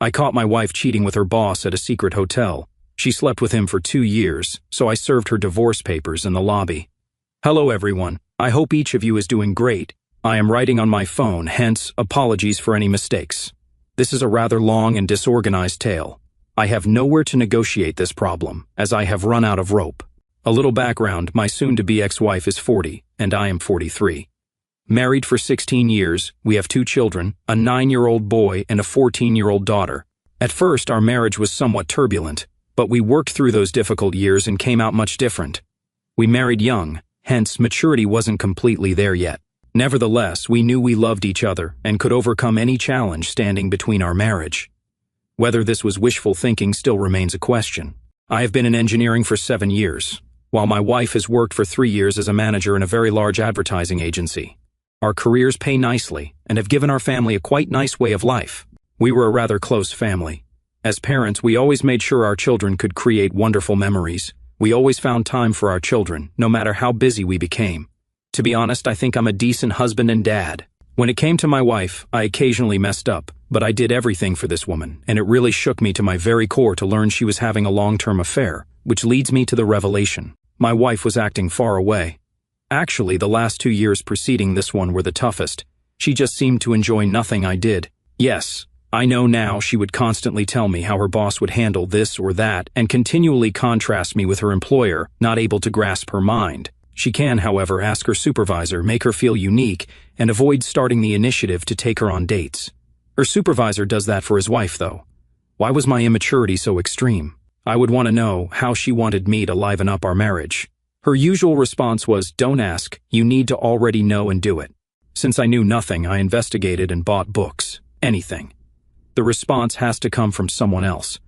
I caught my wife cheating with her boss at a secret hotel. She slept with him for 2 years, so I served her divorce papers in the lobby. Hello everyone, I hope each of you is doing great. I am writing on my phone, hence, apologies for any mistakes. This is a rather long and disorganized tale. I have nowhere to negotiate this problem, as I have run out of rope. A little background, my soon-to-be ex-wife is 40, and I am 43. Married for 16 years, we have 2 children, a 9-year-old boy and a 14-year-old daughter. At first, our marriage was somewhat turbulent, but we worked through those difficult years and came out much different. We married young, hence maturity wasn't completely there yet. Nevertheless, we knew we loved each other and could overcome any challenge standing between our marriage. Whether this was wishful thinking still remains a question. I have been in engineering for 7 years, while my wife has worked for 3 years as a manager in a very large advertising agency. Our careers pay nicely and have given our family a quite nice way of life. We were a rather close family. As parents, we always made sure our children could create wonderful memories. We always found time for our children, no matter how busy we became. To be honest, I think I'm a decent husband and dad. When it came to my wife, I occasionally messed up, but I did everything for this woman, and it really shook me to my very core to learn she was having a long-term affair, which leads me to the revelation. My wife was acting far away. Actually, the last 2 years preceding this one were the toughest. She just seemed to enjoy nothing I did. Yes, I know now she would constantly tell me how her boss would handle this or that and continually contrast me with her employer, not able to grasp her mind. She can, however, ask her supervisor, make her feel unique, and avoid starting the initiative to take her on dates. Her supervisor does that for his wife, though. Why was my immaturity so extreme? I would want to know how she wanted me to liven up our marriage. Her usual response was, "Don't ask, you need to already know and do it." Since I knew nothing, I investigated and bought books. Anything. The response has to come from someone else.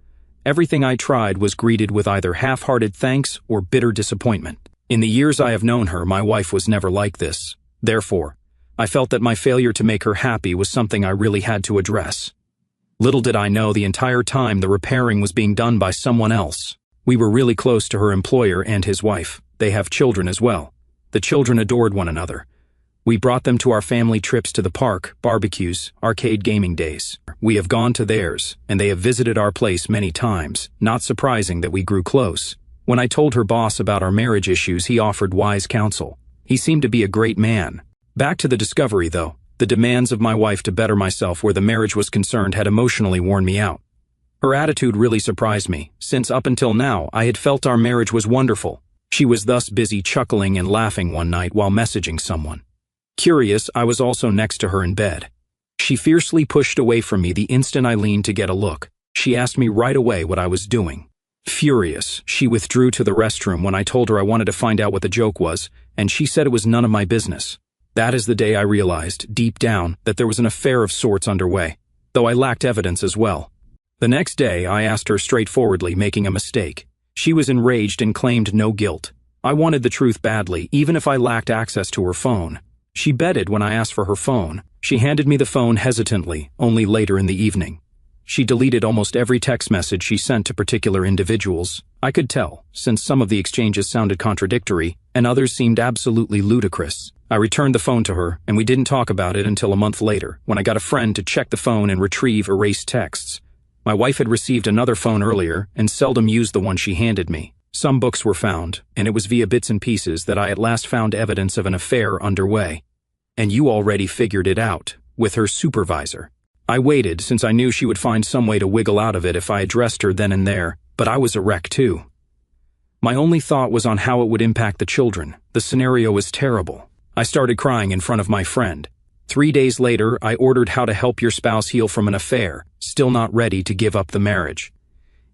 Everything I tried was greeted with either half-hearted thanks or bitter disappointment. In the years I have known her, my wife was never like this. Therefore, I felt that my failure to make her happy was something I really had to address. Little did I know the entire time the repairing was being done by someone else. We were really close to her employer and his wife. They have children as well. The children adored one another. We brought them to our family trips to the park, barbecues, arcade gaming days. We have gone to theirs, and they have visited our place many times, not surprising that we grew close. When I told her boss about our marriage issues, he offered wise counsel. He seemed to be a great man. Back to the discovery, though. The demands of my wife to better myself where the marriage was concerned had emotionally worn me out. Her attitude really surprised me, since up until now I had felt our marriage was wonderful. She was thus busy chuckling and laughing one night while messaging someone. Curious, I was also next to her in bed. She fiercely pushed away from me the instant I leaned to get a look. She asked me right away what I was doing. Furious, she withdrew to the restroom when I told her I wanted to find out what the joke was, and she said it was none of my business. That is the day I realized, deep down, that there was an affair of sorts underway, though I lacked evidence as well. The next day, I asked her straightforwardly, making a mistake. She was enraged and claimed no guilt. I wanted the truth badly, even if I lacked access to her phone. She betted when I asked for her phone. She handed me the phone hesitantly, only later in the evening. She deleted almost every text message she sent to particular individuals. I could tell, since some of the exchanges sounded contradictory, and others seemed absolutely ludicrous. I returned the phone to her, and we didn't talk about it until a month later, when I got a friend to check the phone and retrieve erased texts. My wife had received another phone earlier, and seldom used the one she handed me. Some books were found, and it was via bits and pieces that I at last found evidence of an affair underway. And you already figured it out, with her supervisor. I waited, since I knew she would find some way to wiggle out of it if I addressed her then and there, but I was a wreck too. My only thought was on how it would impact the children. The scenario was terrible. I started crying in front of my friend. 3 days later, I ordered How to Help Your Spouse Heal from an Affair, still not ready to give up the marriage.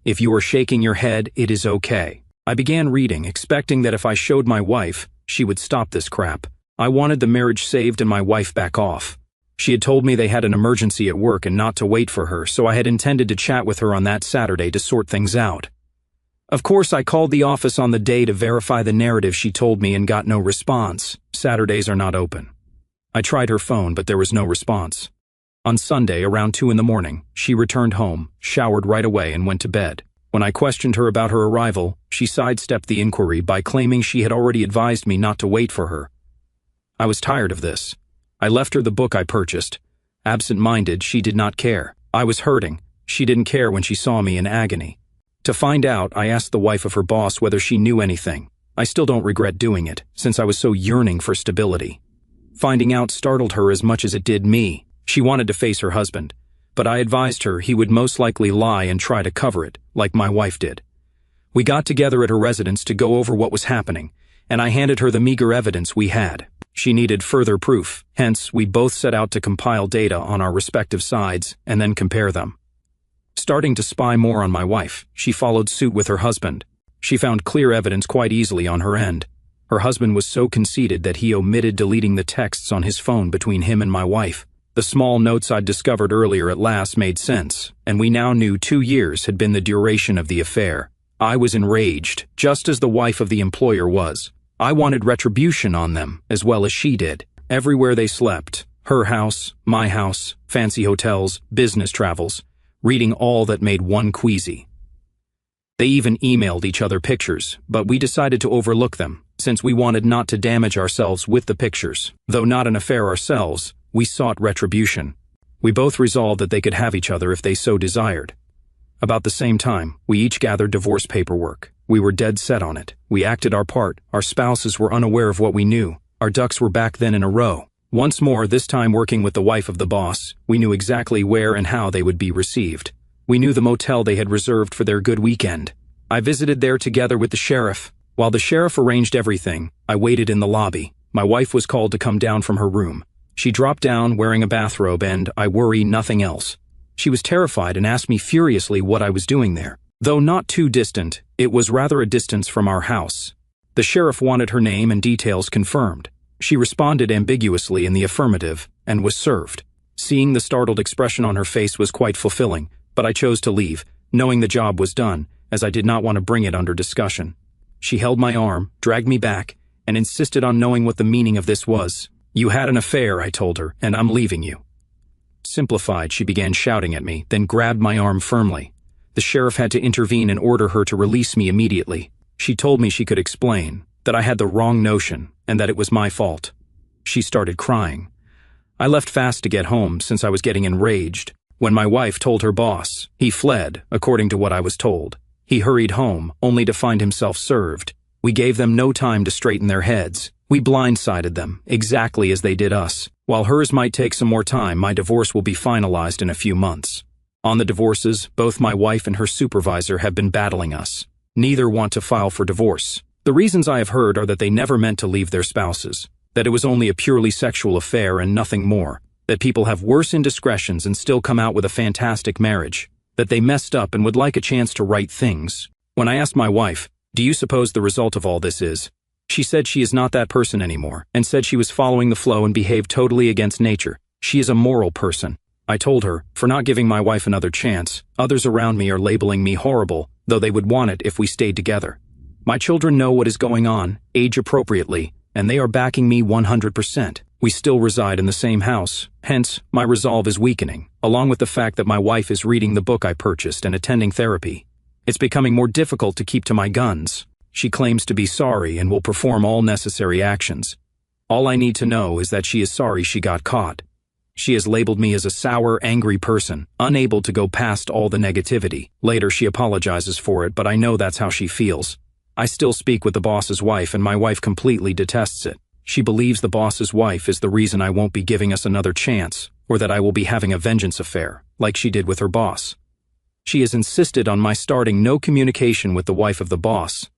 If you are shaking your head, it is okay. I began reading, expecting that if I showed my wife, she would stop this crap. I wanted the marriage saved and my wife back off. She had told me they had an emergency at work and not to wait for her, so I had intended to chat with her on that Saturday to sort things out. Of course, I called the office on the day to verify the narrative she told me and got no response. Saturdays are not open. I tried her phone, but there was no response. On Sunday, around 2 in the morning, she returned home, showered right away, and went to bed. When I questioned her about her arrival, she sidestepped the inquiry by claiming she had already advised me not to wait for her. I was tired of this. I left her the book I purchased. Absent-minded, she did not care. I was hurting, She didn't care when she saw me in agony. To find out, I asked the wife of her boss whether she knew anything. I still don't regret doing it, since I was so yearning for stability. Finding out startled her as much as it did me. She wanted to face her husband, but I advised her he would most likely lie and try to cover it, like my wife did. We got together at her residence to go over what was happening, and I handed her the meager evidence we had. She needed further proof, hence we both set out to compile data on our respective sides and then compare them. Starting to spy more on my wife, she followed suit with her husband. She found clear evidence quite easily on her end. Her husband was so conceited that he omitted deleting the texts on his phone between him and my wife. The small notes I'd discovered earlier at last made sense, and we now knew 2 years had been the duration of the affair. I was enraged, just as the wife of the employer was. I wanted retribution on them, as well as she did. Everywhere they slept, her house, my house, fancy hotels, business travels, reading all that made one queasy. They even emailed each other pictures, but we decided to overlook them, since we wanted not to damage ourselves with the pictures. Though not an affair ourselves, we sought retribution. We both resolved that they could have each other if they so desired. About the same time, we each gathered divorce paperwork. We were dead set on it. We acted our part. Our spouses were unaware of what we knew. Our ducks were back then in a row. Once more, this time working with the wife of the boss, we knew exactly where and how they would be received. We knew the motel they had reserved for their good weekend. I visited there together with the sheriff. While the sheriff arranged everything, I waited in the lobby. My wife was called to come down from her room. She dropped down wearing a bathrobe and, I worry, nothing else. She was terrified and asked me furiously what I was doing there. Though not too distant, it was rather a distance from our house. The sheriff wanted her name and details confirmed. She responded ambiguously in the affirmative and was served. Seeing the startled expression on her face was quite fulfilling, but I chose to leave, knowing the job was done, as I did not want to bring it under discussion. She held my arm, dragged me back, and insisted on knowing what the meaning of this was. "You had an affair," I told her, "and I'm leaving you." Simplified, she began shouting at me, then grabbed my arm firmly. The sheriff had to intervene and order her to release me immediately. She told me she could explain, that I had the wrong notion, and that it was my fault. She started crying. I left fast to get home, since I was getting enraged. When my wife told her boss, he fled, according to what I was told. He hurried home, only to find himself served. We gave them no time to straighten their heads. We blindsided them, exactly as they did us. While hers might take some more time, my divorce will be finalized in a few months. On the divorces, both my wife and her supervisor have been battling us. Neither want to file for divorce. The reasons I have heard are that they never meant to leave their spouses, that it was only a purely sexual affair and nothing more, that people have worse indiscretions and still come out with a fantastic marriage, that they messed up and would like a chance to right things. When I asked my wife, "Do you suppose the result of all this is?" she said she is not that person anymore, and said she was following the flow and behaved totally against nature. She is a moral person. I told her, for not giving my wife another chance, others around me are labeling me horrible, though they would want it if we stayed together. My children know what is going on, age appropriately, and they are backing me 100%. We still reside in the same house, hence, my resolve is weakening, along with the fact that my wife is reading the book I purchased and attending therapy. It's becoming more difficult to keep to my guns. She claims to be sorry and will perform all necessary actions. All I need to know is that she is sorry she got caught. She has labeled me as a sour, angry person, unable to go past all the negativity. Later she apologizes for it, but I know that's how she feels. I still speak with the boss's wife, and my wife completely detests it. She believes the boss's wife is the reason I won't be giving us another chance, or that I will be having a vengeance affair, like she did with her boss. She has insisted on my starting no communication with the wife of the boss.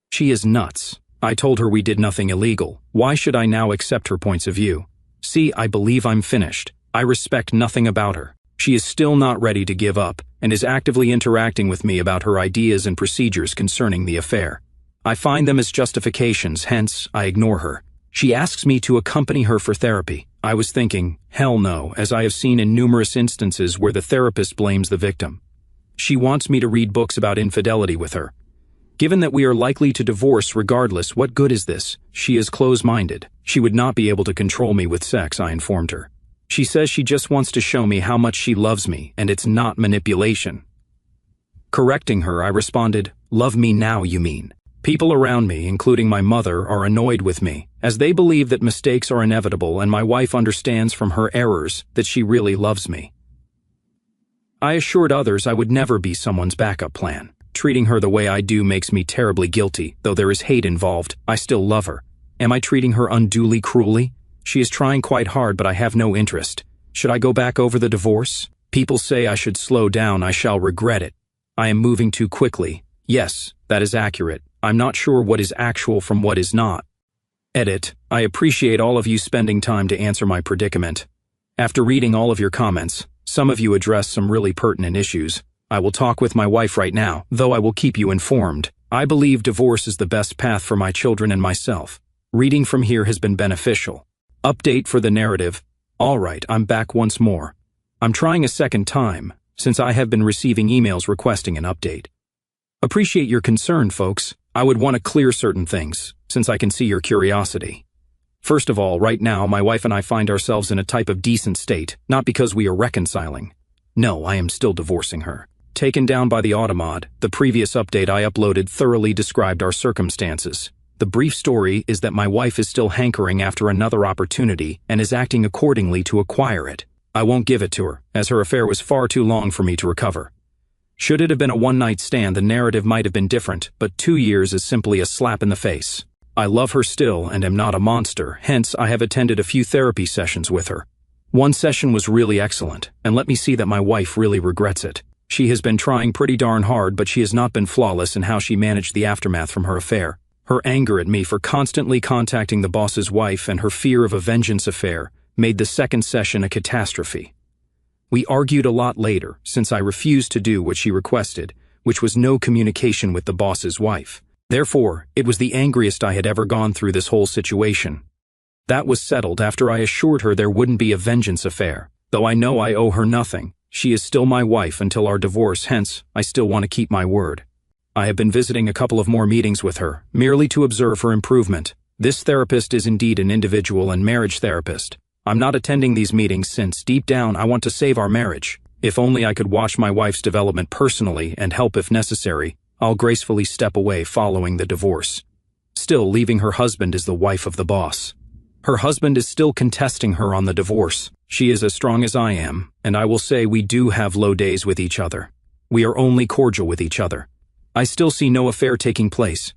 She is nuts. I told her we did nothing illegal. Why should I now accept her points of view? See, I believe I'm finished. I respect nothing about her. She is still not ready to give up, and is actively interacting with me about her ideas and procedures concerning the affair. I find them as justifications, hence, I ignore her. She asks me to accompany her for therapy. I was thinking, hell no, as I have seen in numerous instances where the therapist blames the victim. She wants me to read books about infidelity with her. Given that we are likely to divorce regardless, what good is this? She is close-minded. She would not be able to control me with sex, I informed her. She says she just wants to show me how much she loves me, and it's not manipulation. Correcting her, I responded, "Love me now, you mean?" People around me, including my mother, are annoyed with me, as they believe that mistakes are inevitable and my wife understands from her errors that she really loves me. I assured others I would never be someone's backup plan. Treating her the way I do makes me terribly guilty, though there is hate involved. I still love her. Am I treating her unduly cruelly? She is trying quite hard, but I have no interest. Should I go back over the divorce? People say I should slow down. I shall regret it. I am moving too quickly. Yes, that is accurate. I'm not sure what is actual from what is not. Edit. I appreciate all of you spending time to answer my predicament. After reading all of your comments, some of you address some really pertinent issues. I will talk with my wife right now, though I will keep you informed. I believe divorce is the best path for my children and myself. Reading from here has been beneficial. Update for the narrative. Alright, I'm back once more. I'm trying a second time, since I have been receiving emails requesting an update. Appreciate your concern, folks. I would want to clear certain things, since I can see your curiosity. First of all, right now, my wife and I find ourselves in a type of decent state, not because we are reconciling. No, I am still divorcing her. Taken down by the Automod, the previous update I uploaded thoroughly described our circumstances. The brief story is that my wife is still hankering after another opportunity and is acting accordingly to acquire it. I won't give it to her, as her affair was far too long for me to recover. Should it have been a one-night stand, the narrative might have been different, but 2 years is simply a slap in the face. I love her still and am not a monster, hence I have attended a few therapy sessions with her. One session was really excellent, and let me see that my wife really regrets it. She has been trying pretty darn hard, but she has not been flawless in how she managed the aftermath from her affair. Her anger at me for constantly contacting the boss's wife and her fear of a vengeance affair made the second session a catastrophe. We argued a lot later, since I refused to do what she requested, which was no communication with the boss's wife. Therefore, it was the angriest I had ever gone through this whole situation. That was settled after I assured her there wouldn't be a vengeance affair. Though I know I owe her nothing, she is still my wife until our divorce, hence, I still want to keep my word. I have been visiting a couple of more meetings with her, merely to observe her improvement. This therapist is indeed an individual and marriage therapist. I'm not attending these meetings since, deep down, I want to save our marriage. If only I could watch my wife's development personally and help if necessary, I'll gracefully step away following the divorce. Still, leaving her husband is the wife of the boss. Her husband is still contesting her on the divorce. She is as strong as I am, and I will say we do have low days with each other. We are only cordial with each other. I still see no affair taking place.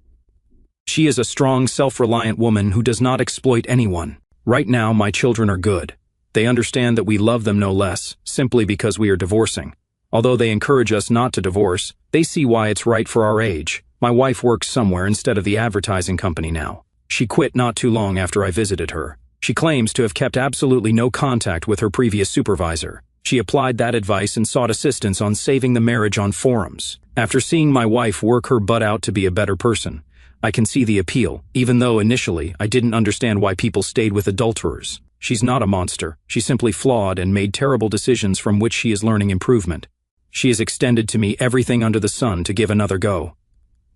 She is a strong, self-reliant woman who does not exploit anyone. Right now, my children are good. They understand that we love them no less, simply because we are divorcing. Although they encourage us not to divorce, they see why it's right for our age. My wife works somewhere instead of the advertising company now. She quit not too long after I visited her. She claims to have kept absolutely no contact with her previous supervisor. She applied that advice and sought assistance on saving the marriage on forums. After seeing my wife work her butt out to be a better person, I can see the appeal, even though initially I didn't understand why people stayed with adulterers. She's not a monster. She's simply flawed and made terrible decisions from which she is learning improvement. She has extended to me everything under the sun to give another go.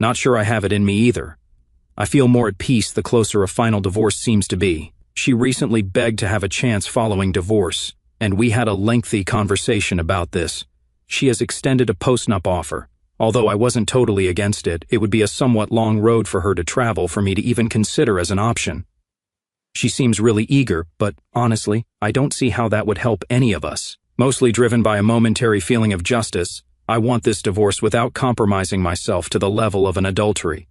Not sure I have it in me either. I feel more at peace the closer a final divorce seems to be. She recently begged to have a chance following divorce, and we had a lengthy conversation about this. She has extended a post-nup offer. Although I wasn't totally against it, it would be a somewhat long road for her to travel for me to even consider as an option. She seems really eager, but honestly, I don't see how that would help any of us. Mostly driven by a momentary feeling of justice, I want this divorce without compromising myself to the level of an adultery.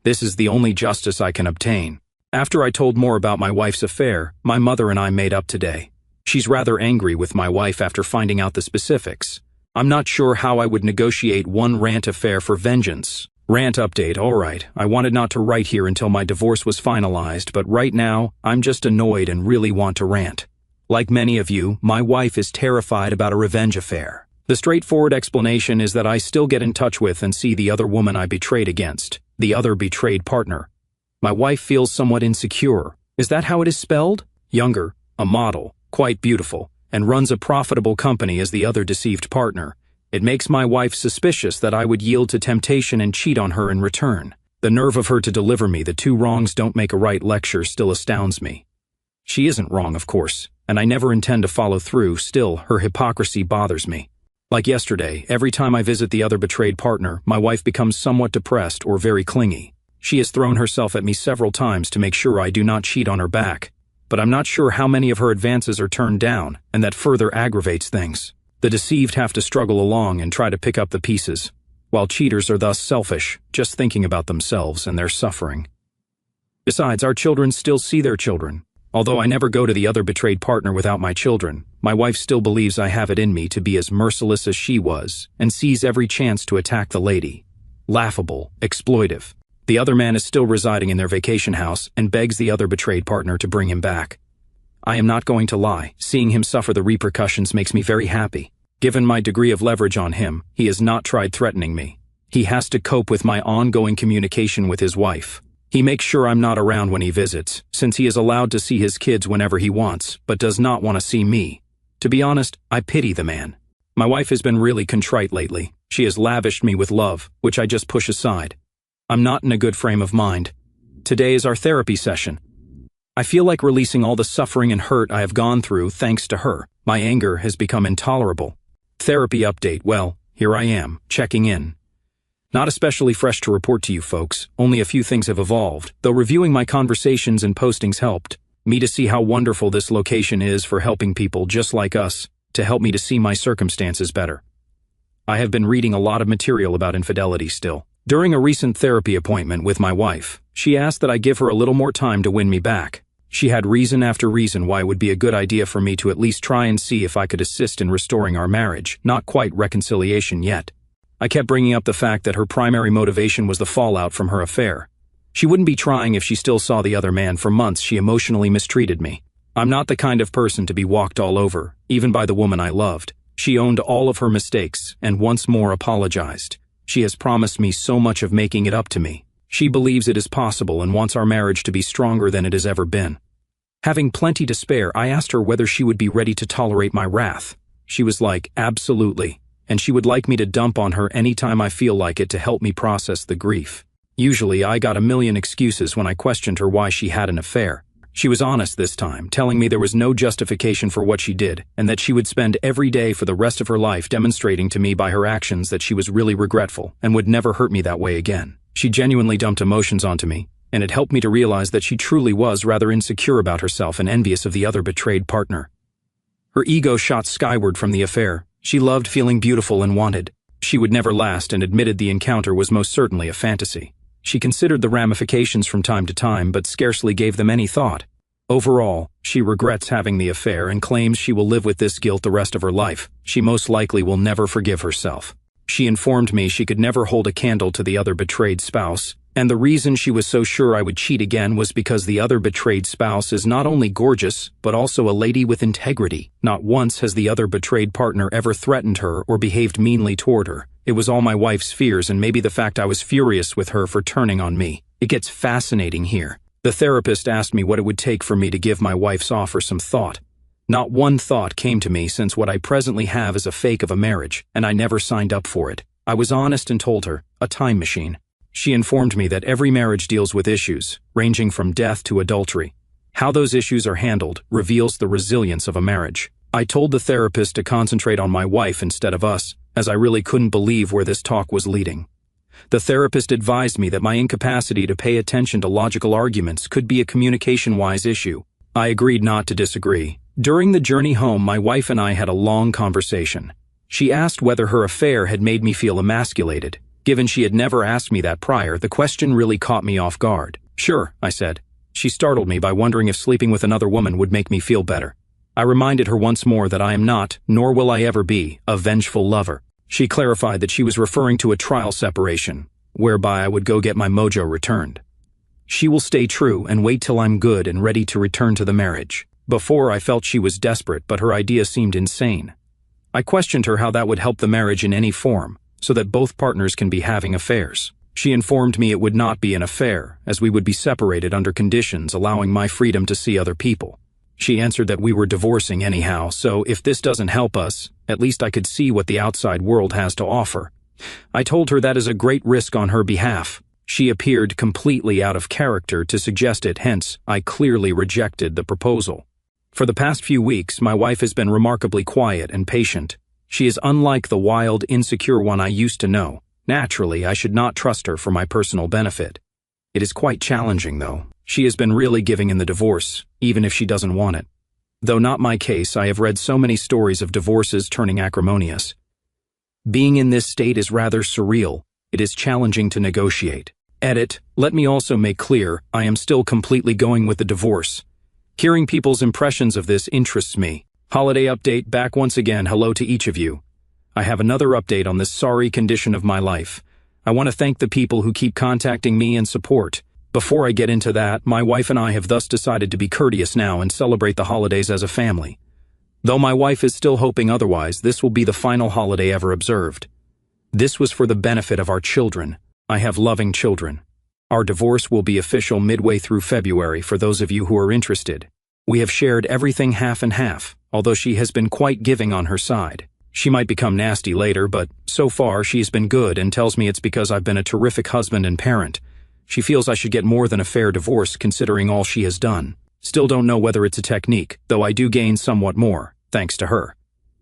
This is the only justice I can obtain. After I told more about my wife's affair, my mother and I made up today. She's rather angry with my wife after finding out the specifics. I'm not sure how I would negotiate one rant affair for vengeance. Rant update, alright, I wanted not to write here until my divorce was finalized, but right now, I'm just annoyed and really want to rant. Like many of you, my wife is terrified about a revenge affair. The straightforward explanation is that I still get in touch with and see the other woman I betrayed against, the other betrayed partner. My wife feels somewhat insecure. Is that how it is spelled? Younger, a model, quite beautiful, and runs a profitable company as the other deceived partner. It makes my wife suspicious that I would yield to temptation and cheat on her in return. The nerve of her to deliver me the two wrongs don't make a right lecture still astounds me. She isn't wrong, of course, and I never intend to follow through. Still, her hypocrisy bothers me. Like yesterday, every time I visit the other betrayed partner, my wife becomes somewhat depressed or very clingy. She has thrown herself at me several times to make sure I do not cheat on her back, but I'm not sure how many of her advances are turned down, and that further aggravates things. The deceived have to struggle along and try to pick up the pieces, while cheaters are thus selfish, just thinking about themselves and their suffering. Besides, our children still see their children. Although I never go to the other betrayed partner without my children, my wife still believes I have it in me to be as merciless as she was, and sees every chance to attack the lady. Laughable, exploitive. The other man is still residing in their vacation house and begs the other betrayed partner to bring him back. I am not going to lie, seeing him suffer the repercussions makes me very happy. Given my degree of leverage on him, he has not tried threatening me. He has to cope with my ongoing communication with his wife. He makes sure I'm not around when he visits, since he is allowed to see his kids whenever he wants, but does not want to see me. To be honest, I pity the man. My wife has been really contrite lately. She has lavished me with love, which I just push aside. I'm not in a good frame of mind. Today is our therapy session. I feel like releasing all the suffering and hurt I have gone through thanks to her. My anger has become intolerable. Therapy update, well, here I am, checking in. Not especially fresh to report to you folks, only a few things have evolved, though reviewing my conversations and postings helped me to see how wonderful this location is for helping people just like us, to help me to see my circumstances better. I have been reading a lot of material about infidelity still. During a recent therapy appointment with my wife, she asked that I give her a little more time to win me back. She had reason after reason why it would be a good idea for me to at least try and see if I could assist in restoring our marriage, not quite reconciliation yet. I kept bringing up the fact that her primary motivation was the fallout from her affair. She wouldn't be trying if she still saw the other man. For months she emotionally mistreated me. I'm not the kind of person to be walked all over, even by the woman I loved. She owned all of her mistakes and once more apologized. She has promised me so much of making it up to me. She believes it is possible and wants our marriage to be stronger than it has ever been. Having plenty to spare, I asked her whether she would be ready to tolerate my wrath. She was like, absolutely. And she would like me to dump on her anytime I feel like it to help me process the grief. Usually I got a million excuses when I questioned her why she had an affair. She was honest this time, telling me there was no justification for what she did, and that she would spend every day for the rest of her life demonstrating to me by her actions that she was really regretful and would never hurt me that way again. She genuinely dumped emotions onto me, and it helped me to realize that she truly was rather insecure about herself and envious of the other betrayed partner. Her ego shot skyward from the affair. She loved feeling beautiful and wanted. She would never last and admitted the encounter was most certainly a fantasy. She considered the ramifications from time to time but scarcely gave them any thought. Overall, she regrets having the affair and claims she will live with this guilt the rest of her life. She most likely will never forgive herself. She informed me she could never hold a candle to the other betrayed spouse, and the reason she was so sure I would cheat again was because the other betrayed spouse is not only gorgeous, but also a lady with integrity. Not once has the other betrayed partner ever threatened her or behaved meanly toward her. It was all my wife's fears and maybe the fact I was furious with her for turning on me. It gets fascinating here. The therapist asked me what it would take for me to give my wife's offer some thought. Not one thought came to me since what I presently have is a fake of a marriage, and I never signed up for it. I was honest and told her, a time machine. She informed me that every marriage deals with issues, ranging from death to adultery. How those issues are handled reveals the resilience of a marriage. I told the therapist to concentrate on my wife instead of us, as I really couldn't believe where this talk was leading. The therapist advised me that my incapacity to pay attention to logical arguments could be a communication-wise issue. I agreed not to disagree. During the journey home, my wife and I had a long conversation. She asked whether her affair had made me feel emasculated. Given she had never asked me that prior, the question really caught me off guard. Sure, I said. She startled me by wondering if sleeping with another woman would make me feel better. I reminded her once more that I am not, nor will I ever be, a vengeful lover. She clarified that she was referring to a trial separation, whereby I would go get my mojo returned. She will stay true and wait till I'm good and ready to return to the marriage. Before, I felt she was desperate, but her idea seemed insane. I questioned her how that would help the marriage in any form, so that both partners can be having affairs. She informed me it would not be an affair, as we would be separated under conditions allowing my freedom to see other people. She answered that we were divorcing anyhow, so if this doesn't help us, at least I could see what the outside world has to offer. I told her that is a great risk on her behalf. She appeared completely out of character to suggest it, hence I clearly rejected the proposal. For the past few weeks, my wife has been remarkably quiet and patient. She is unlike the wild, insecure one I used to know. Naturally, I should not trust her for my personal benefit. It is quite challenging, though. She has been really giving in the divorce, even if she doesn't want it. Though not my case, I have read so many stories of divorces turning acrimonious. Being in this state is rather surreal. It is challenging to negotiate. Edit. Let me also make clear, I am still completely going with the divorce. Hearing people's impressions of this interests me. Holiday update back once again. Hello to each of you. I have another update on this sorry condition of my life. I want to thank the people who keep contacting me and support. Before I get into that, my wife and I have thus decided to be courteous now and celebrate the holidays as a family. Though my wife is still hoping otherwise, this will be the final holiday ever observed. This was for the benefit of our children. I have loving children. Our divorce will be official midway through February for those of you who are interested. We have shared everything half and half, although she has been quite giving on her side. She might become nasty later, but so far she's been good and tells me it's because I've been a terrific husband and parent. She feels I should get more than a fair divorce considering all she has done. Still don't know whether it's a technique, though I do gain somewhat more, thanks to her.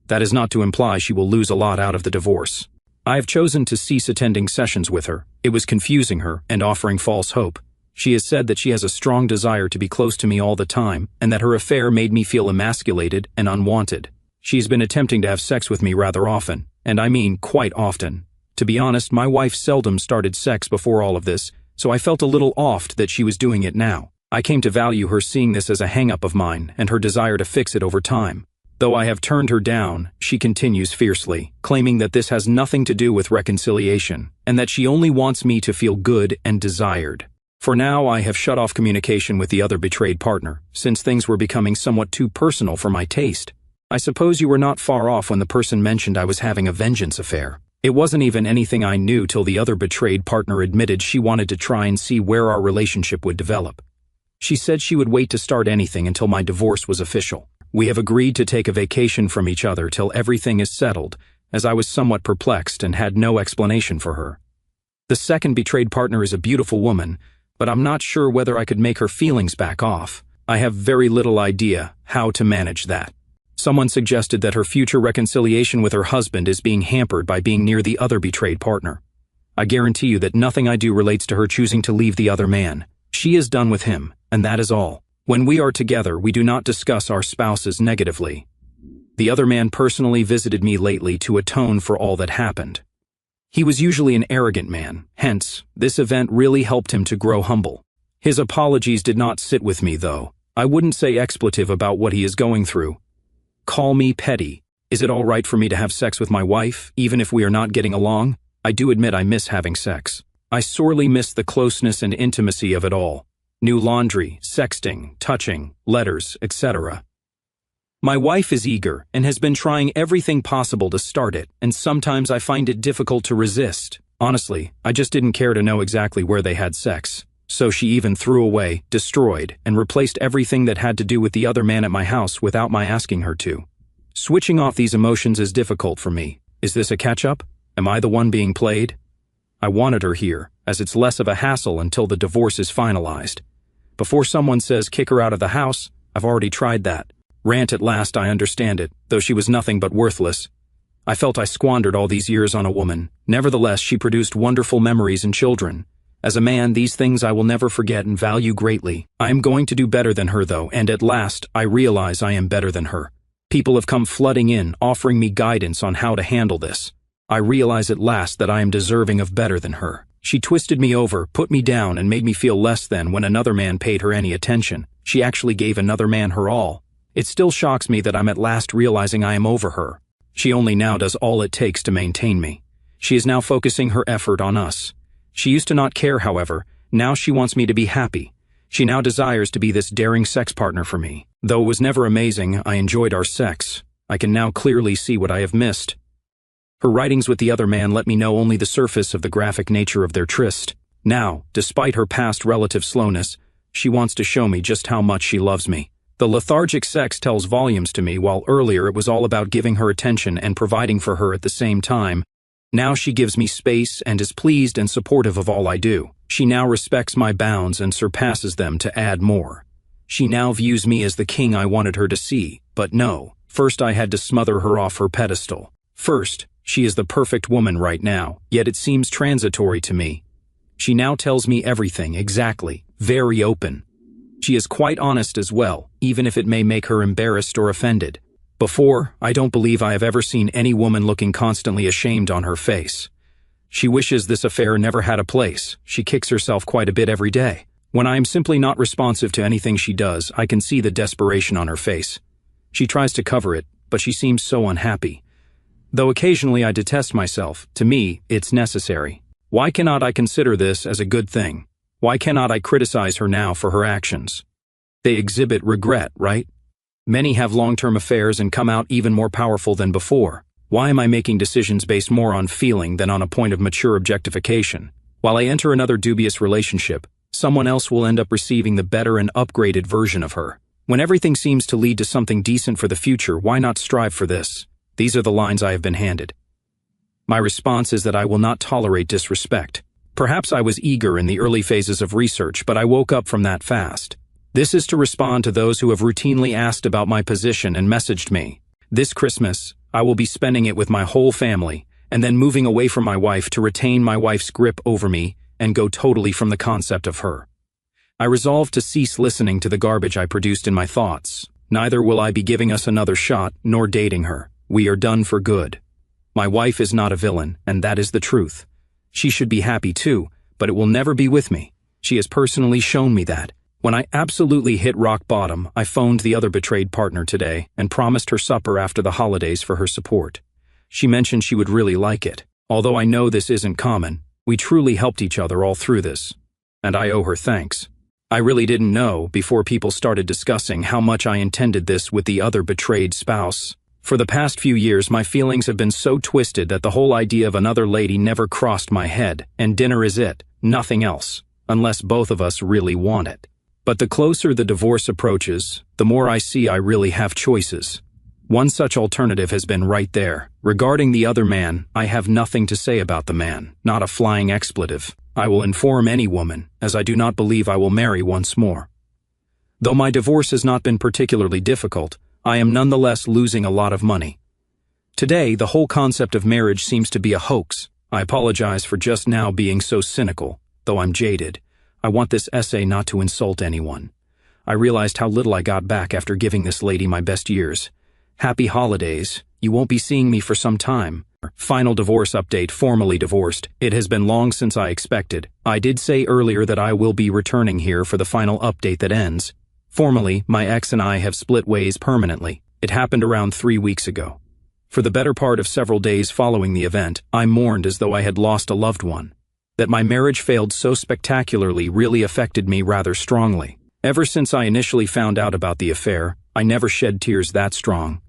That is not to imply she will lose a lot out of the divorce. I have chosen to cease attending sessions with her. It was confusing her and offering false hope. She has said that she has a strong desire to be close to me all the time and that her affair made me feel emasculated and unwanted. She's been attempting to have sex with me rather often, and I mean quite often. To be honest, my wife seldom started sex before all of this, so I felt a little offed that she was doing it now. I came to value her seeing this as a hang-up of mine and her desire to fix it over time. Though I have turned her down, she continues fiercely, claiming that this has nothing to do with reconciliation, and that she only wants me to feel good and desired. For now, I have shut off communication with the other betrayed partner, since things were becoming somewhat too personal for my taste. I suppose you were not far off when the person mentioned I was having a vengeance affair. It wasn't even anything I knew till the other betrayed partner admitted she wanted to try and see where our relationship would develop. She said she would wait to start anything until my divorce was official. We have agreed to take a vacation from each other till everything is settled, as I was somewhat perplexed and had no explanation for her. The second betrayed partner is a beautiful woman, but I'm not sure whether I could make her feelings back off. I have very little idea how to manage that. Someone suggested that her future reconciliation with her husband is being hampered by being near the other betrayed partner. I guarantee you that nothing I do relates to her choosing to leave the other man. She is done with him, and that is all. When we are together, we do not discuss our spouses negatively. The other man personally visited me lately to atone for all that happened. He was usually an arrogant man, hence, this event really helped him to grow humble. His apologies did not sit with me, though. I wouldn't say expletive about what he is going through. Call me petty. Is it all right for me to have sex with my wife, even if we are not getting along? I do admit I miss having sex. I sorely miss the closeness and intimacy of it all. New laundry, sexting, touching, letters, etc. My wife is eager and has been trying everything possible to start it, and sometimes I find it difficult to resist. Honestly, I just didn't care to know exactly where they had sex. So she even threw away, destroyed, and replaced everything that had to do with the other man at my house without my asking her to. Switching off these emotions is difficult for me. Is this a catch-up? Am I the one being played? I wanted her here, as it's less of a hassle until the divorce is finalized. Before someone says kick her out of the house, I've already tried that. Rant at last, I understand it, though she was nothing but worthless. I felt I squandered all these years on a woman. Nevertheless, she produced wonderful memories and children. As a man, these things I will never forget and value greatly. I am going to do better than her, though, and at last, I realize I am better than her. People have come flooding in, offering me guidance on how to handle this. I realize at last that I am deserving of better than her. She twisted me over, put me down, and made me feel less than when another man paid her any attention. She actually gave another man her all. It still shocks me that I'm at last realizing I am over her. She only now does all it takes to maintain me. She is now focusing her effort on us. She used to not care, however. Now she wants me to be happy. She now desires to be this daring sex partner for me. Though it was never amazing, I enjoyed our sex. I can now clearly see what I have missed. Her writings with the other man let me know only the surface of the graphic nature of their tryst. Now, despite her past relative slowness, she wants to show me just how much she loves me. The lethargic sex tells volumes to me, while earlier it was all about giving her attention and providing for her at the same time. Now she gives me space and is pleased and supportive of all I do. She now respects my bounds and surpasses them to add more. She now views me as the king I wanted her to see, but no, first I had to smother her off her pedestal. First, she is the perfect woman right now, yet it seems transitory to me. She now tells me everything exactly, very open. She is quite honest as well, even if it may make her embarrassed or offended. Before, I don't believe I have ever seen any woman looking constantly ashamed on her face. She wishes this affair never had a place. She kicks herself quite a bit every day. When I am simply not responsive to anything she does, I can see the desperation on her face. She tries to cover it, but she seems so unhappy. Though occasionally I detest myself, to me, it's necessary. Why cannot I consider this as a good thing? Why cannot I criticize her now for her actions? They exhibit regret, right? Many have long-term affairs and come out even more powerful than before. Why am I making decisions based more on feeling than on a point of mature objectification? While I enter another dubious relationship, someone else will end up receiving the better and upgraded version of her. When everything seems to lead to something decent for the future, why not strive for this? These are the lines I have been handed. My response is that I will not tolerate disrespect. Perhaps I was eager in the early phases of research, but I woke up from that fast. This is to respond to those who have routinely asked about my position and messaged me. This Christmas, I will be spending it with my whole family, and then moving away from my wife to retain my wife's grip over me and go totally from the concept of her. I resolved to cease listening to the garbage I produced in my thoughts. Neither will I be giving us another shot, nor dating her. We are done for good. My wife is not a villain, and that is the truth. She should be happy too, but it will never be with me. She has personally shown me that. When I absolutely hit rock bottom, I phoned the other betrayed partner today and promised her supper after the holidays for her support. She mentioned she would really like it. Although I know this isn't common, we truly helped each other all through this. And I owe her thanks. I really didn't know, before people started discussing, how much I intended this with the other betrayed spouse. For the past few years, my feelings have been so twisted that the whole idea of another lady never crossed my head, and dinner is it, nothing else, unless both of us really want it. But the closer the divorce approaches, the more I see I really have choices. One such alternative has been right there. Regarding the other man, I have nothing to say about the man, not a flying expletive. I will inform any woman, as I do not believe I will marry once more. Though my divorce has not been particularly difficult, I am nonetheless losing a lot of money. Today, the whole concept of marriage seems to be a hoax. I apologize for just now being so cynical, though I'm jaded. I want this essay not to insult anyone. I realized how little I got back after giving this lady my best years. Happy holidays. You won't be seeing me for some time. Final divorce update. Formally divorced. It has been long since I expected. I did say earlier that I will be returning here for the final update that ends. Formally, my ex and I have split ways permanently. It happened around 3 weeks ago. For the better part of several days following the event, I mourned as though I had lost a loved one. That my marriage failed so spectacularly really affected me rather strongly. Ever since I initially found out about the affair, I never shed tears that strong.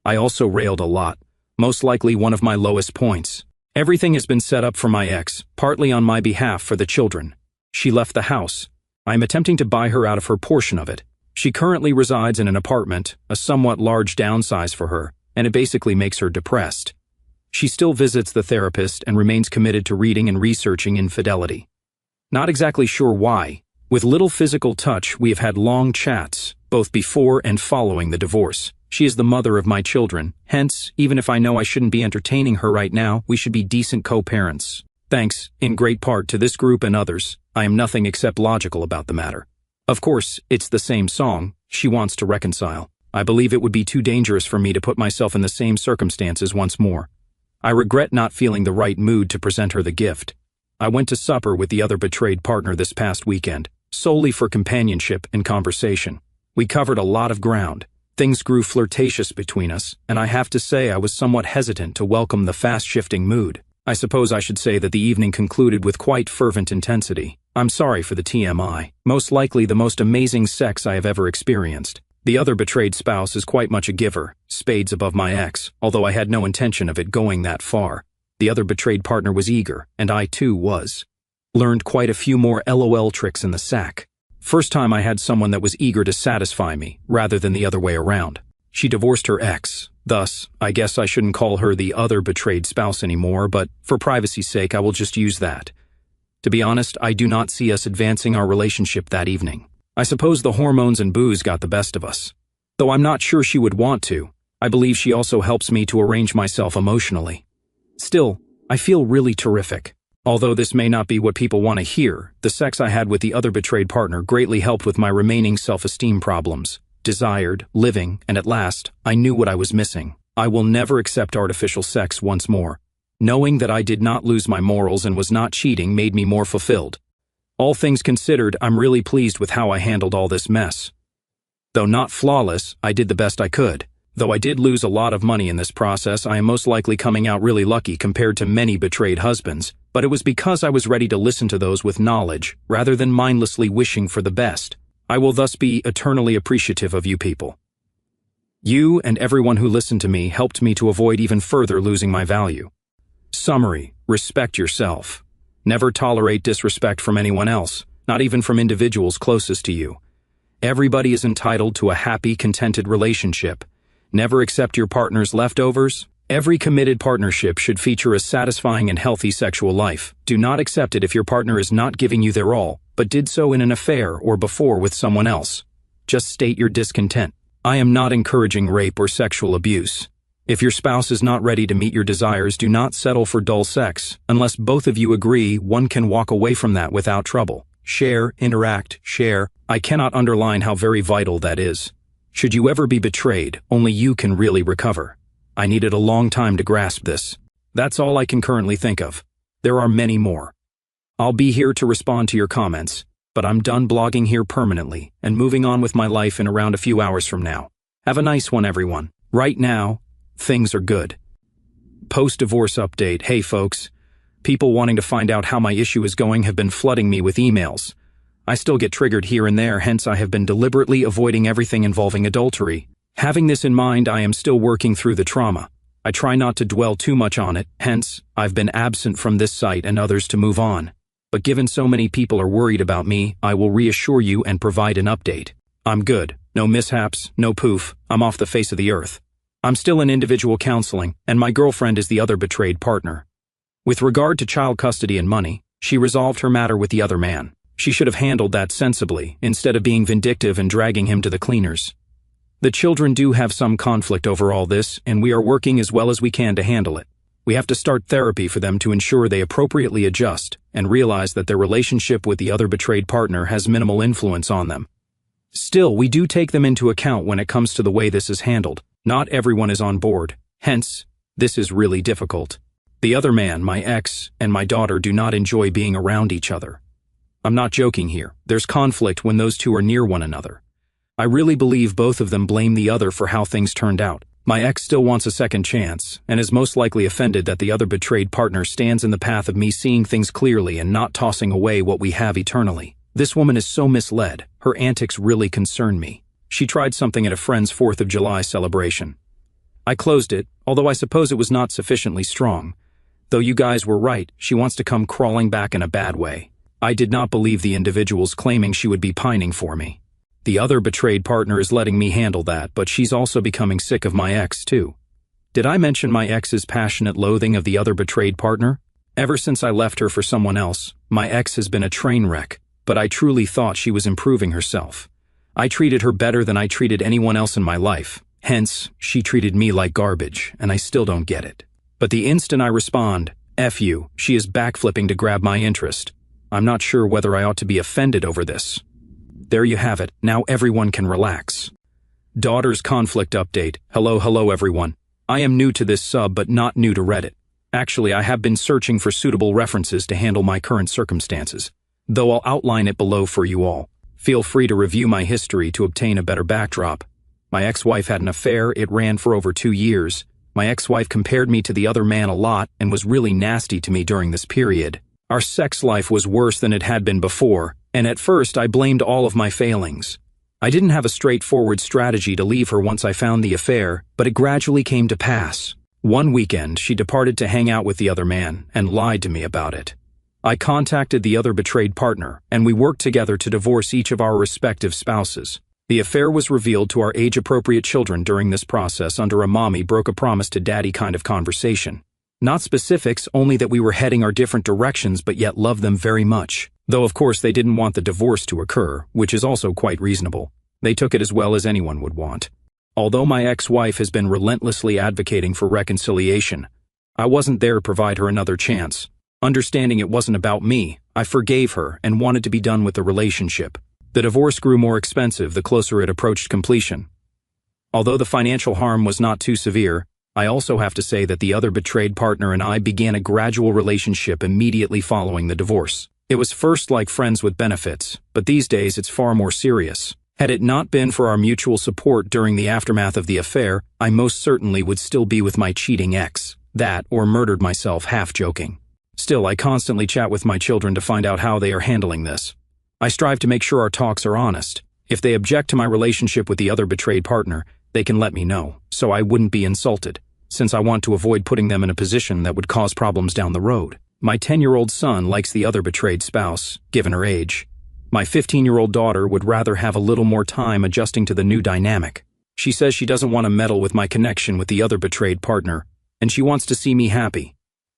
I also railed a lot, most likely one of my lowest points. Everything has been set up for my ex, partly on my behalf for the children. She left the house. I am attempting to buy her out of her portion of it. She currently resides in an apartment, a somewhat large downsize for her, and it basically makes her depressed. She still visits the therapist and remains committed to reading and researching infidelity. Not exactly sure why. With little physical touch, we have had long chats, both before and following the divorce. She is the mother of my children, hence, even if I know I shouldn't be entertaining her right now, we should be decent co-parents. Thanks, in great part to this group and others, I am nothing except logical about the matter. Of course, it's the same song. She wants to reconcile. I believe it would be too dangerous for me to put myself in the same circumstances once more. I regret not feeling the right mood to present her the gift. I went to supper with the other betrayed partner this past weekend, solely for companionship and conversation. We covered a lot of ground. Things grew flirtatious between us, and I have to say I was somewhat hesitant to welcome the fast-shifting mood. I suppose I should say that the evening concluded with quite fervent intensity. I'm sorry for the TMI. Most likely the most amazing sex I have ever experienced. The other betrayed spouse is quite much a giver, spades above my ex, although I had no intention of it going that far. The other betrayed partner was eager, and I too was. Learned quite a few more LOL tricks in the sack. First time I had someone that was eager to satisfy me, rather than the other way around. She divorced her ex. Thus, I guess I shouldn't call her the other betrayed spouse anymore, but for privacy's sake I will just use that. To be honest, I do not see us advancing our relationship that evening. I suppose the hormones and booze got the best of us. Though I'm not sure she would want to, I believe she also helps me to arrange myself emotionally. Still, I feel really terrific. Although this may not be what people want to hear, the sex I had with the other betrayed partner greatly helped with my remaining self-esteem problems. Desired, living, and at last, I knew what I was missing. I will never accept artificial sex once more. Knowing that I did not lose my morals and was not cheating made me more fulfilled. All things considered, I'm really pleased with how I handled all this mess. Though not flawless, I did the best I could. Though I did lose a lot of money in this process, I am most likely coming out really lucky compared to many betrayed husbands, but it was because I was ready to listen to those with knowledge, rather than mindlessly wishing for the best. I will thus be eternally appreciative of you people. You and everyone who listened to me helped me to avoid even further losing my value. Summary: respect yourself. Never tolerate disrespect from anyone else, not even from individuals closest to you. Everybody is entitled to a happy, contented relationship. Never accept your partner's leftovers. Every committed partnership should feature a satisfying and healthy sexual life. Do not accept it if your partner is not giving you their all, but did so in an affair or before with someone else. Just state your discontent. I am not encouraging rape or sexual abuse. If your spouse is not ready to meet your desires, do not settle for dull sex. Unless both of you agree, one can walk away from that without trouble. Share, interact, share. I cannot underline how very vital that is. Should you ever be betrayed, only you can really recover. I needed a long time to grasp this. That's all I can currently think of. There are many more. I'll be here to respond to your comments, but I'm done blogging here permanently and moving on with my life in around a few hours from now. Have a nice one, everyone. Right now, things are good. Post-divorce update. Hey folks, people wanting to find out how my issue is going have been flooding me with emails. I still get triggered here and there, hence I have been deliberately avoiding everything involving adultery. Having this in mind, I am still working through the trauma. I try not to dwell too much on it, hence, I've been absent from this site and others to move on. But given so many people are worried about me, I will reassure you and provide an update. I'm good. No mishaps, no poof, I'm off the face of the earth. I'm still in individual counseling, and my girlfriend is the other betrayed partner. With regard to child custody and money, she resolved her matter with the other man. She should have handled that sensibly, instead of being vindictive and dragging him to the cleaners. The children do have some conflict over all this, and we are working as well as we can to handle it. We have to start therapy for them to ensure they appropriately adjust and realize that their relationship with the other betrayed partner has minimal influence on them. Still, we do take them into account when it comes to the way this is handled. Not everyone is on board, hence, this is really difficult. The other man, my ex, and my daughter do not enjoy being around each other. I'm not joking here. There's conflict when those two are near one another. I really believe both of them blame the other for how things turned out. My ex still wants a second chance, and is most likely offended that the other betrayed partner stands in the path of me seeing things clearly and not tossing away what we have eternally. This woman is so misled. Her antics really concern me. She tried something at a friend's 4th of July celebration. I closed it, although I suppose it was not sufficiently strong. Though you guys were right, she wants to come crawling back in a bad way. I did not believe the individuals claiming she would be pining for me. The other betrayed partner is letting me handle that, but she's also becoming sick of my ex too. Did I mention my ex's passionate loathing of the other betrayed partner? Ever since I left her for someone else, my ex has been a train wreck, but I truly thought she was improving herself. I treated her better than I treated anyone else in my life. Hence, she treated me like garbage, and I still don't get it. But the instant I respond, F you, she is backflipping to grab my interest. I'm not sure whether I ought to be offended over this. There you have it, now everyone can relax. Daughter's conflict update. Hello everyone. I am new to this sub but not new to Reddit. Actually, I have been searching for suitable references to handle my current circumstances, though I'll outline it below for you all. Feel free to review my history to obtain a better backdrop. My ex-wife had an affair, it ran for over 2 years. My ex-wife compared me to the other man a lot and was really nasty to me during this period. Our sex life was worse than it had been before, and at first I blamed all of my failings. I didn't have a straightforward strategy to leave her once I found the affair, but it gradually came to pass. One weekend, she departed to hang out with the other man and lied to me about it. I contacted the other betrayed partner, and we worked together to divorce each of our respective spouses. The affair was revealed to our age-appropriate children during this process under a mommy broke a promise to daddy kind of conversation. Not specifics, only that we were heading our different directions but yet loved them very much. Though of course they didn't want the divorce to occur, which is also quite reasonable. They took it as well as anyone would want. Although my ex-wife has been relentlessly advocating for reconciliation, I wasn't there to provide her another chance. Understanding it wasn't about me, I forgave her and wanted to be done with the relationship. The divorce grew more expensive the closer it approached completion. Although the financial harm was not too severe, I also have to say that the other betrayed partner and I began a gradual relationship immediately following the divorce. It was first like friends with benefits, but these days it's far more serious. Had it not been for our mutual support during the aftermath of the affair, I most certainly would still be with my cheating ex. That, or murdered myself half joking. Still, I constantly chat with my children to find out how they are handling this. I strive to make sure our talks are honest. If they object to my relationship with the other betrayed partner, they can let me know, so I wouldn't be insulted, since I want to avoid putting them in a position that would cause problems down the road. My 10-year-old son likes the other betrayed spouse, given her age. My 15-year-old daughter would rather have a little more time adjusting to the new dynamic. She says she doesn't want to meddle with my connection with the other betrayed partner, and she wants to see me happy.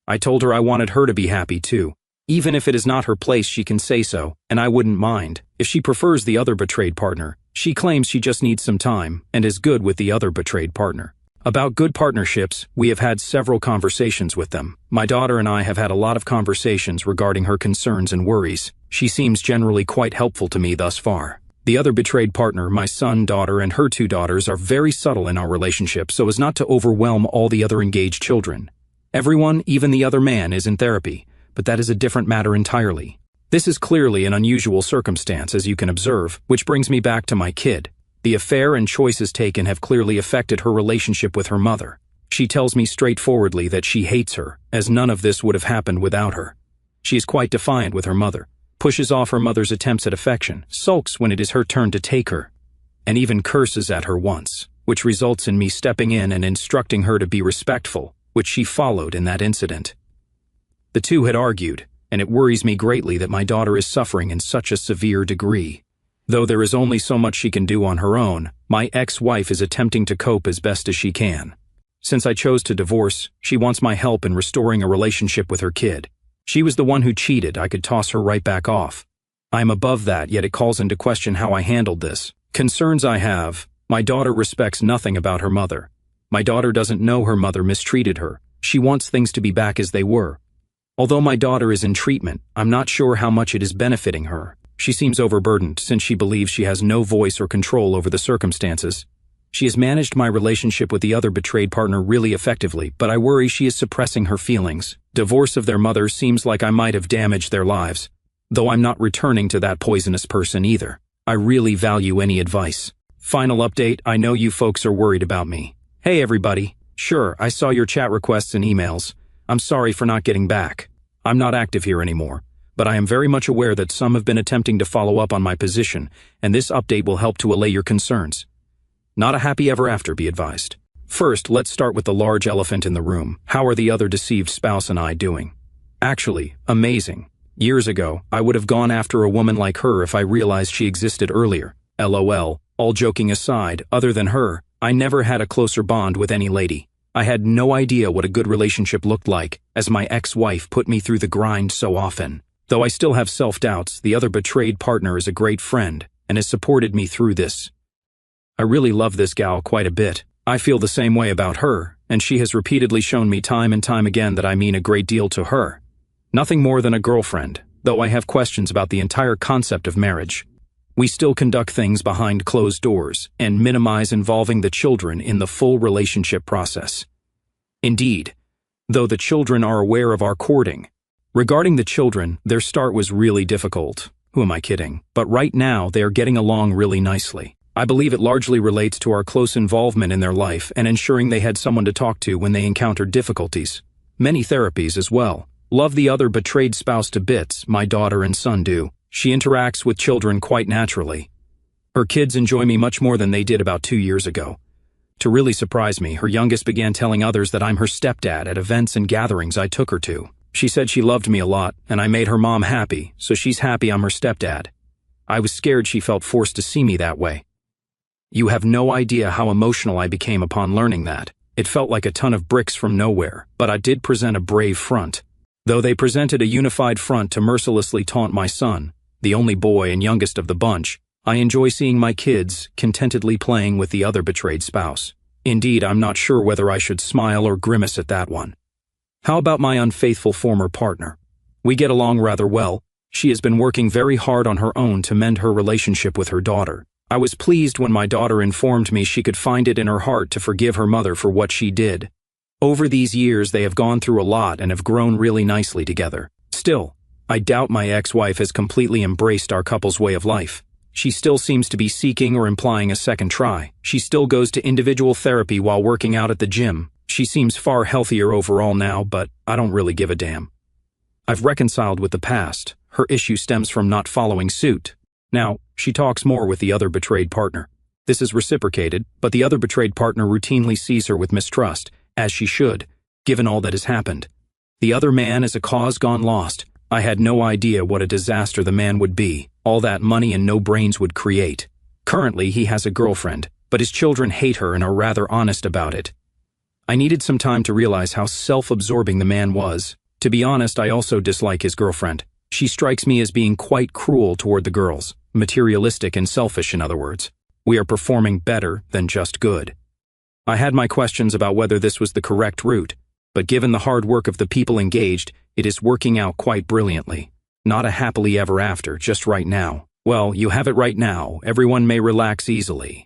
I told her I wanted her to be happy too. Even if it is not her place, she can say so, and I wouldn't mind. If she prefers the other betrayed partner, she claims she just needs some time and is good with the other betrayed partner. About good partnerships, we have had several conversations with them. My daughter and I have had a lot of conversations regarding her concerns and worries. She seems generally quite helpful to me thus far. The other betrayed partner, my son, daughter, and her 2 daughters are very subtle in our relationship so as not to overwhelm all the other engaged children. Everyone, even the other man, is in therapy, but that is a different matter entirely. This is clearly an unusual circumstance, as you can observe, which brings me back to my kid. The affair and choices taken have clearly affected her relationship with her mother. She tells me straightforwardly that she hates her, as none of this would have happened without her. She is quite defiant with her mother, pushes off her mother's attempts at affection, sulks when it is her turn to take her, and even curses at her once, which results in me stepping in and instructing her to be respectful, which she followed in that incident. The two had argued, and it worries me greatly that my daughter is suffering in such a severe degree. Though there is only so much she can do on her own, my ex-wife is attempting to cope as best as she can. Since I chose to divorce, she wants my help in restoring a relationship with her kid. She was the one who cheated. I could toss her right back off. I am above that, yet it calls into question how I handled this. Concerns I have: my daughter respects nothing about her mother. My daughter doesn't know her mother mistreated her. She wants things to be back as they were. Although my daughter is in treatment, I'm not sure how much it is benefiting her. She seems overburdened since she believes she has no voice or control over the circumstances. She has managed my relationship with the other betrayed partner really effectively, but I worry she is suppressing her feelings. Divorce of their mother seems like I might have damaged their lives, though I'm not returning to that poisonous person either. I really value any advice. Final update: I know you folks are worried about me. Hey everybody. Sure, I saw your chat requests and emails. I'm sorry for not getting back. I'm not active here anymore, but I am very much aware that some have been attempting to follow up on my position, and this update will help to allay your concerns. Not a happy ever after, be advised. First, let's start with the large elephant in the room. How are the other deceived spouse and I doing? Actually, amazing. Years ago, I would have gone after a woman like her if I realized she existed earlier. LOL. All joking aside, other than her, I never had a closer bond with any lady. I had no idea what a good relationship looked like, as my ex-wife put me through the grind so often. Though I still have self-doubts, the other betrayed partner is a great friend and has supported me through this. I really love this gal quite a bit. I feel the same way about her, and she has repeatedly shown me time and time again that I mean a great deal to her. Nothing more than a girlfriend, though I have questions about the entire concept of marriage. We still conduct things behind closed doors and minimize involving the children in the full relationship process. Indeed, though the children are aware of our courting. Regarding the children, their start was really difficult. Who am I kidding? But right now, they are getting along really nicely. I believe it largely relates to our close involvement in their life and ensuring they had someone to talk to when they encountered difficulties. Many therapies as well. Love the other betrayed spouse to bits, my daughter and son do. She interacts with children quite naturally. Her kids enjoy me much more than they did about 2 years ago. To really surprise me, her youngest began telling others that I'm her stepdad at events and gatherings I took her to. She said she loved me a lot, and I made her mom happy, so she's happy I'm her stepdad. I was scared she felt forced to see me that way. You have no idea how emotional I became upon learning that. It felt like a ton of bricks from nowhere, but I did present a brave front. Though they presented a unified front to mercilessly taunt my son, the only boy and youngest of the bunch, I enjoy seeing my kids contentedly playing with the other betrayed spouse. Indeed, I'm not sure whether I should smile or grimace at that one. How about my unfaithful former partner? We get along rather well. She has been working very hard on her own to mend her relationship with her daughter. I was pleased when my daughter informed me she could find it in her heart to forgive her mother for what she did. Over these years, they have gone through a lot and have grown really nicely together. Still, I doubt my ex-wife has completely embraced our couple's way of life. She still seems to be seeking or implying a second try. She still goes to individual therapy while working out at the gym. She seems far healthier overall now, but I don't really give a damn. I've reconciled with the past. Her issue stems from not following suit. Now, she talks more with the other betrayed partner. This is reciprocated, but the other betrayed partner routinely sees her with mistrust, as she should, given all that has happened. The other man is a cause gone lost. I had no idea what a disaster the man would be, all that money and no brains would create. Currently, he has a girlfriend, but his children hate her and are rather honest about it. I needed some time to realize how self-absorbing the man was. To be honest, I also dislike his girlfriend. She strikes me as being quite cruel toward the girls, materialistic and selfish, in other words. We are performing better than just good. I had my questions about whether this was the correct route, but given the hard work of the people engaged, it is working out quite brilliantly. Not a happily ever after, just right now. Well, you have it right now. Everyone may relax easily.